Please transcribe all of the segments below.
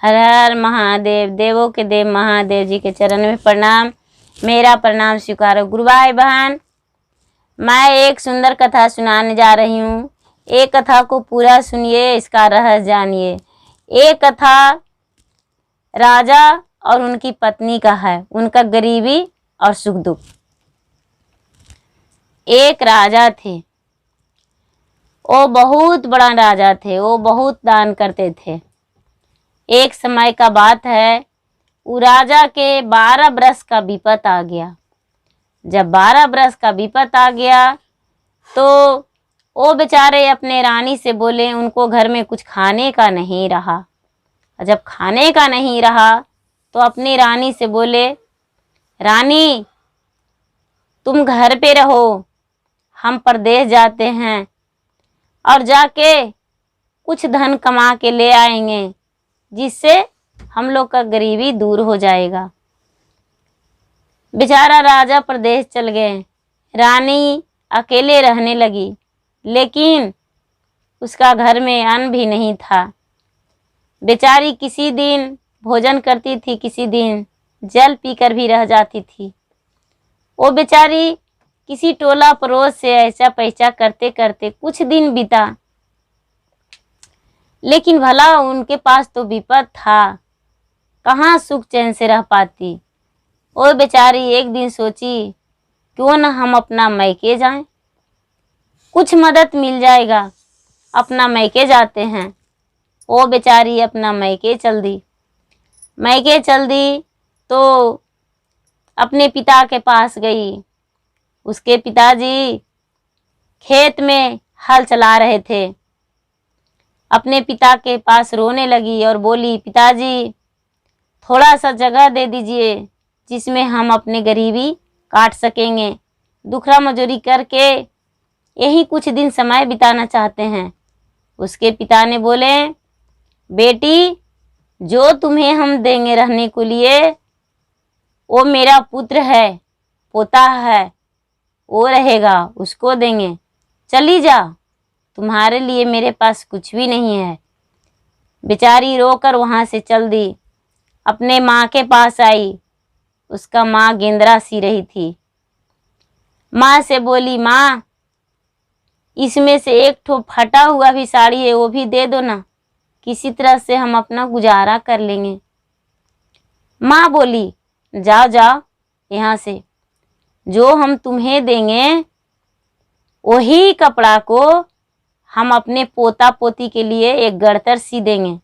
हर हर महादेव। देवों के देव महादेव जी के चरण में प्रणाम। मेरा प्रणाम स्वीकारो। गुरु भाई बहन, मैं एक सुंदर कथा सुनाने जा रही हूँ। एक कथा को पूरा सुनिए, इसका रहस्य जानिए। एक कथा राजा और उनकी पत्नी का है, उनका गरीबी और सुख दुख। एक राजा थे, वो बहुत बड़ा राजा थे, वो बहुत दान करते थे। एक समय का बात है, वो राजा के 12 बरस का विपत आ गया। जब 12 बरस का विपत आ गया तो वो बेचारे अपने रानी से बोले, उनको घर में कुछ खाने का नहीं रहा। जब खाने का नहीं रहा तो अपनी रानी से बोले, रानी तुम घर पे रहो, हम परदेश जाते हैं और जाके कुछ धन कमा के ले आएंगे, जिससे हम लोग का गरीबी दूर हो जाएगा। बेचारा राजा परदेश चल गए, रानी अकेले रहने लगी, लेकिन उसका घर में अन्न भी नहीं था। बेचारी किसी दिन भोजन करती थी, किसी दिन जल पीकर भी रह जाती थी। वो बेचारी किसी टोला पड़ोस से ऐसा पैसा करते करते कुछ दिन बीता, लेकिन भला उनके पास तो विपद था, कहाँ सुख चैन से रह पाती। वो बेचारी एक दिन सोची, क्यों न हम अपना मैके जाएं, कुछ मदद मिल जाएगा। अपना मैके जाते हैं। वो बेचारी अपना मैके चल दी। मैके चल दी तो अपने पिता के पास गई। उसके पिताजी खेत में हल चला रहे थे। अपने पिता के पास रोने लगी और बोली, पिताजी थोड़ा सा जगह दे दीजिए, जिसमें हम अपनी गरीबी काट सकेंगे। दुखरा मजूरी करके यही कुछ दिन समय बिताना चाहते हैं। उसके पिता ने बोले, बेटी जो तुम्हें हम देंगे रहने के लिए, वो मेरा पुत्र है, पोता है, वो रहेगा, उसको देंगे। चली जाओ, तुम्हारे लिए मेरे पास कुछ भी नहीं है। बेचारी रोकर वहाँ से चल दी। अपने माँ के पास आई। उसका माँ गेंदरा सी रही थी। माँ से बोली, माँ इसमें से एक ठो फटा हुआ भी साड़ी है, वो भी दे दो ना, किसी तरह से हम अपना गुजारा कर लेंगे। माँ बोली, जाओ जाओ यहाँ से, जो हम तुम्हें देंगे वही कपड़ा को हम अपने पोता पोती के लिए एक गड़तर सी देंगे,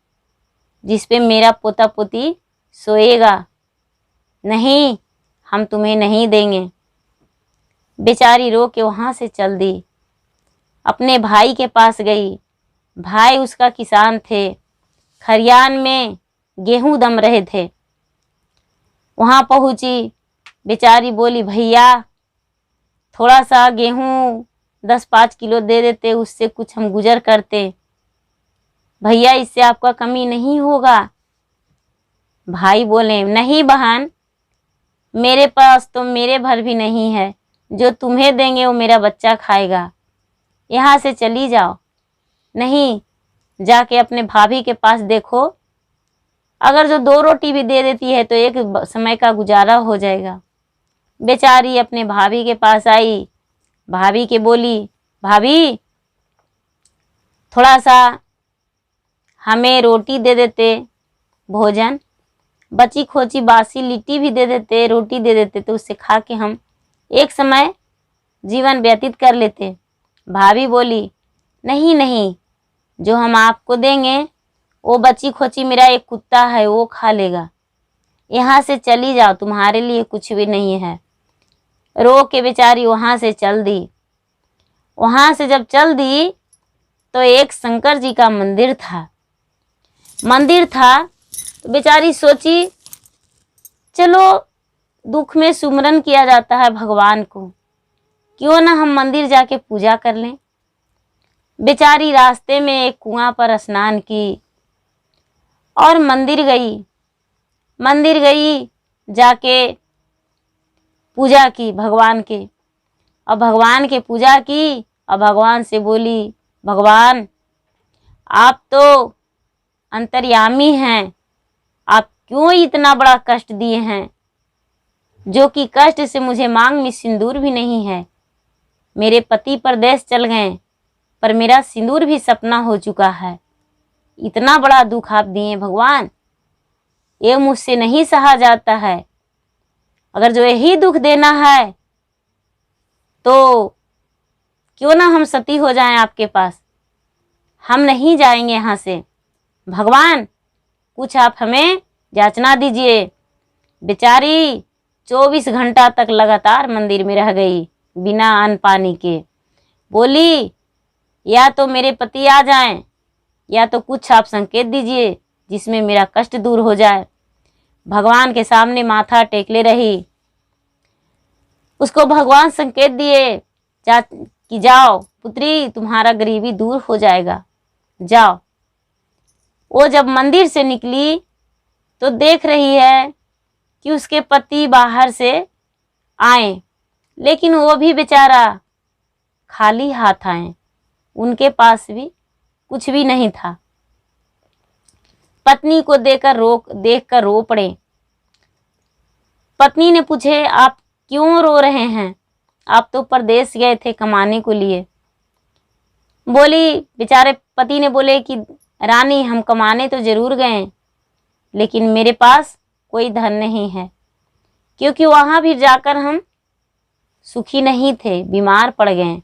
जिस पे मेरा पोता पोती सोएगा। नहीं, हम तुम्हें नहीं देंगे। बेचारी रो के वहाँ से चल दी। अपने भाई के पास गई। भाई उसका किसान थे, खरियान में गेहूं दम रहे थे। वहाँ पहुँची। बेचारी बोली, भैया थोड़ा सा गेहूं 10-5 किलो दे देते, उससे कुछ हम गुजर करते। भैया इससे आपका कमी नहीं होगा। भाई बोले, नहीं बहन, मेरे पास तो मेरे भर भी नहीं है, जो तुम्हें देंगे वो मेरा बच्चा खाएगा। यहाँ से चली जाओ। नहीं, जाके अपने भाभी के पास देखो, अगर जो 2 रोटी भी दे देती है तो एक समय का गुजारा हो जाएगा। बेचारी अपने भाभी के पास आई। भाभी के बोली, भाभी थोड़ा सा हमें रोटी दे देते, भोजन बची खोची बासी लिट्टी भी दे देते, रोटी दे देते, तो उससे खा के हम एक समय जीवन व्यतीत कर लेते। भाभी बोली, नहीं नहीं, जो हम आपको देंगे वो बची खोची मेरा एक कुत्ता है, वो खा लेगा। यहाँ से चली जाओ, तुम्हारे लिए कुछ भी नहीं है। रो के बेचारी वहाँ से चल दी। वहाँ से जब चल दी तो एक शंकर जी का मंदिर था। तो बेचारी सोची, चलो दुख में सुमरन किया जाता है भगवान को, क्यों ना हम मंदिर जाके पूजा कर लें। बेचारी रास्ते में एक कुआं पर स्नान की और मंदिर गई, जाके पूजा की भगवान के। और भगवान के पूजा की और भगवान से बोली, भगवान आप तो अंतर्यामी हैं, आप क्यों इतना बड़ा कष्ट दिए हैं, जो कि कष्ट से मुझे मांग में सिंदूर भी नहीं है। मेरे पति परदेश चल गए, पर मेरा सिंदूर भी सपना हो चुका है। इतना बड़ा दुख आप दिए भगवान, ये मुझसे नहीं सहा जाता है। अगर जो यही दुख देना है तो क्यों ना हम सती हो जाएं आपके पास। हम नहीं जाएंगे यहाँ से। भगवान, कुछ आप हमें याचना दीजिए। बेचारी 24 घंटा तक लगातार मंदिर में रह गई बिना अन्न पानी के। बोली, या तो मेरे पति आ जाएं, या तो कुछ आप संकेत दीजिए जिसमें मेरा कष्ट दूर हो जाए। भगवान के सामने माथा टेकले रही। उसको भगवान संकेत दिए कि जाओ पुत्री, तुम्हारा गरीबी दूर हो जाएगा, जाओ। वो जब मंदिर से निकली तो देख रही है कि उसके पति बाहर से आए, लेकिन वो भी बेचारा खाली हाथ आए। उनके पास भी कुछ भी नहीं था। पत्नी को देखकर रो पड़े। पत्नी ने पूछे, आप क्यों रो रहे हैं? आप तो परदेश गए थे कमाने को लिए। बोली, बेचारे पति ने बोले कि रानी, हम कमाने तो जरूर गए, लेकिन मेरे पास कोई धन नहीं है, क्योंकि वहां भी जाकर हम सुखी नहीं थे, बीमार पड़ गए।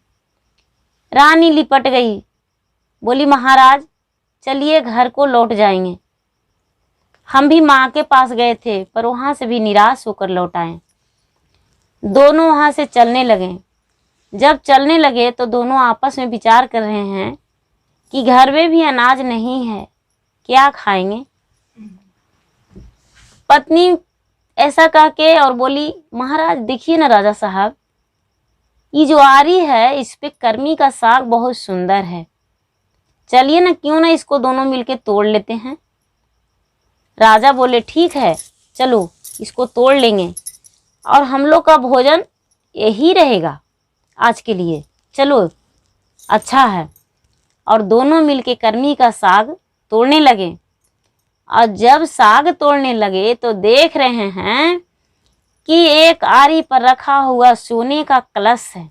रानी लिपट गई। बोली, महाराज चलिए घर को लौट जाएंगे। हम भी माँ के पास गए थे, पर वहां से भी निराश होकर लौट आए। दोनों वहां से चलने लगे। जब चलने लगे तो दोनों आपस में विचार कर रहे हैं कि घर में भी अनाज नहीं है, क्या खाएंगे। पत्नी ऐसा कह के और बोली, महाराज देखिए ना राजा साहब, ये जो आरी है इस पे कर्मी का साग बहुत सुंदर है, चलिए ना, क्यों ना इसको दोनों मिलके तोड़ लेते हैं। राजा बोले, ठीक है, चलो इसको तोड़ लेंगे और हम लोग का भोजन यही रहेगा आज के लिए, चलो अच्छा है। और दोनों मिलके कर्मी का साग तोड़ने लगे। और जब साग तोड़ने लगे तो देख रहे हैं कि एक आरी पर रखा हुआ सोने का कलश है,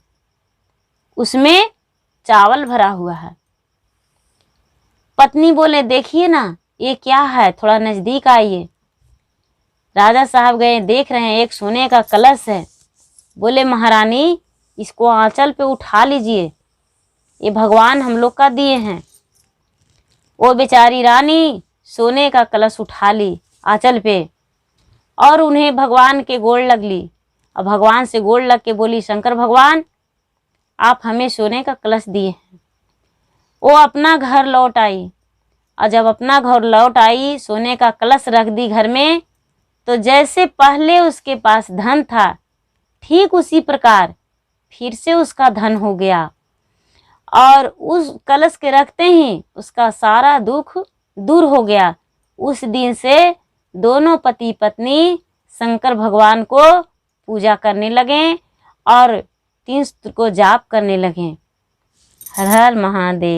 उसमें चावल भरा हुआ है। पत्नी बोले, देखिए ना ये क्या है, थोड़ा नजदीक आइए। राजा साहब गए, देख रहे हैं एक सोने का कलश है। बोले, महारानी इसको आंचल पे उठा लीजिए, ये भगवान हम लोग का दिए हैं। वो बेचारी रानी सोने का कलश उठा ली आंचल पे और उन्हें भगवान के गोड़ लग ली। और भगवान से गोड़ लग के बोली, शंकर भगवान, आप हमें सोने का कलश दिए हैं। वो अपना घर लौट आई, और जब अपना घर लौट आई, सोने का कलश रख दी घर में, तो जैसे पहले उसके पास धन था, ठीक उसी प्रकार फिर से उसका धन हो गया। और उस कलश के रखते ही उसका सारा दुख दूर हो गया। उस दिन से दोनों पति पत्नी शंकर भगवान को पूजा करने लगे और 3 को जाप करने लगे। हर हर महादेव।